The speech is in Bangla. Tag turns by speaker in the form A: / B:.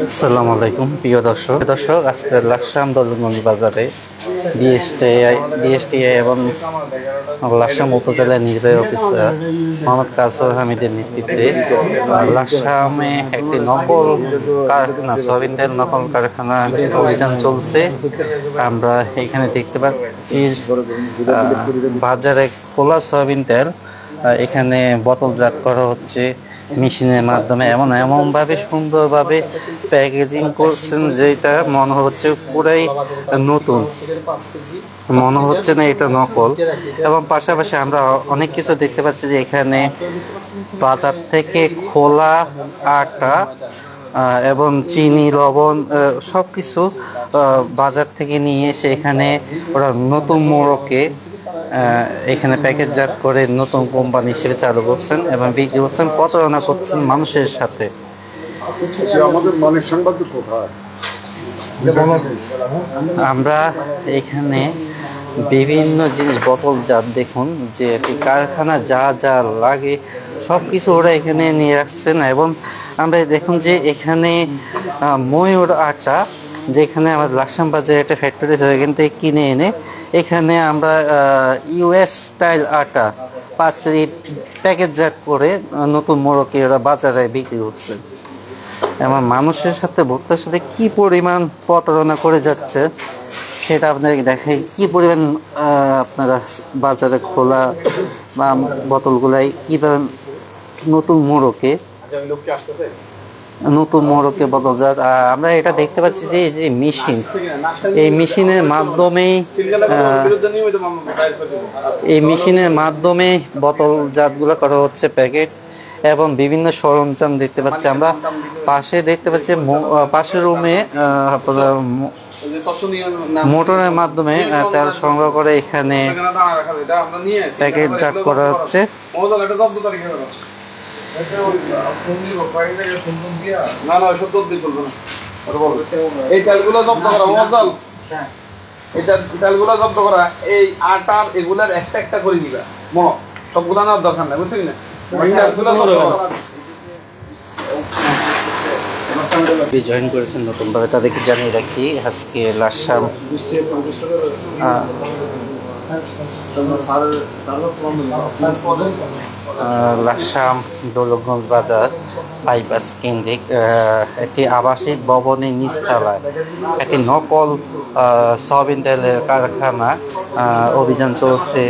A: আসসালামু আলাইকুম প্রিয় দর্শক আজকে লাকসাম দৌলতগঞ্জ বাজারে বিএসটিআই এবং লাকসাম উপজেলা নির্বাহী অফিসার মোহাম্মদ কাসর হামিদের নেতৃত্বে লাকসামে একটি নকল কারখানা সয়াবিন তেল নকল কারখানা অভিযান চলছে। আমরা এখানে দেখতে পাচ্ছি বাজারে খোলা সয়াবিন তেল এখানে বোতলজাত করা হচ্ছে মেশিনের মাধ্যমে। এমন ভাবে সুন্দরভাবে প্যাকেজিং করছেন যেটা মনে হচ্ছে পুরাই নতুন, মনে হচ্ছে না এটা নকল। এবং পাশাপাশি আমরা অনেক কিছু দেখতে পাচ্ছি যে এখানে বাজার থেকে খোলা আটা এবং চিনি লবণ সবকিছু বাজার থেকে নিয়ে এসে এখানে ওরা নতুন মোড়কে এখানে প্যাকেটজাত করে নতুন কোম্পানি হিসেবে চালু করছেন এবং বিক্রি করছেন, প্রতারণা করছেন মানুষের সাথে।
B: আমাদের মানের সংবাদ কোথায়?
A: আমরা এখানে বিভিন্ন জিনিস বোতলজাত, দেখুন যে কারখানা যা যা লাগে সব কিছু ওরা এখানে নিয়ে রাখছেন। এবং আমরা দেখুন যে এখানে ময়ূর আটা, যেখানে আমাদের লাকসাম বাজারে একটা ফ্যাক্টরি আছে, এখান থেকে কিনে এনে এখানে আমরা ইউএস স্টাইল আটা 5 কেজি প্যাকেটজাত করে নতুন মোড়কে ওরা বাজারে বিক্রি করছে। এবং মানুষের সাথে ভোক্তার সাথে কি পরিমাণ প্রতারণা করে যাচ্ছে সেটা আপনাদের দেখাই। কি পরিমাণ আপনারা বাজারে খোলা বা বোতলগুলাই কিভাবে নতুন মোড়কে বোতলজাত। আমরা এটা দেখতে পাচ্ছি যে এই যে মেশিন, এই মেশিনের মাধ্যমে বোতলজাতগুলো করা হচ্ছে প্যাকেট। এবং বিভিন্ন সরঞ্জাম দেখতে পাচ্ছি আমরা। পাশে দেখতে পাচ্ছি পাশের রুমে মোটরের মাধ্যমে তেল সংগ্রহ করে এখানে প্যাকেটজাত করা হচ্ছে।
C: এই তেলগুলো জব্দ করা, এই আটার এগুলার একটা করে নিবা, সবগুলা নেওয়ার দরকার নাই, বুঝলি না?
A: জয়েন করেছেন নতুনভাবে, তাদেরকে জানিয়ে রাখি আজকে লাকসাম দৌলতগঞ্জ বাজার বাইপাস কেন্দ্রিক একটি আবাসিক ভবনের নিচতলায় একটি নকল সয়াবিন তেলের কারখানা অভিযান চলছে।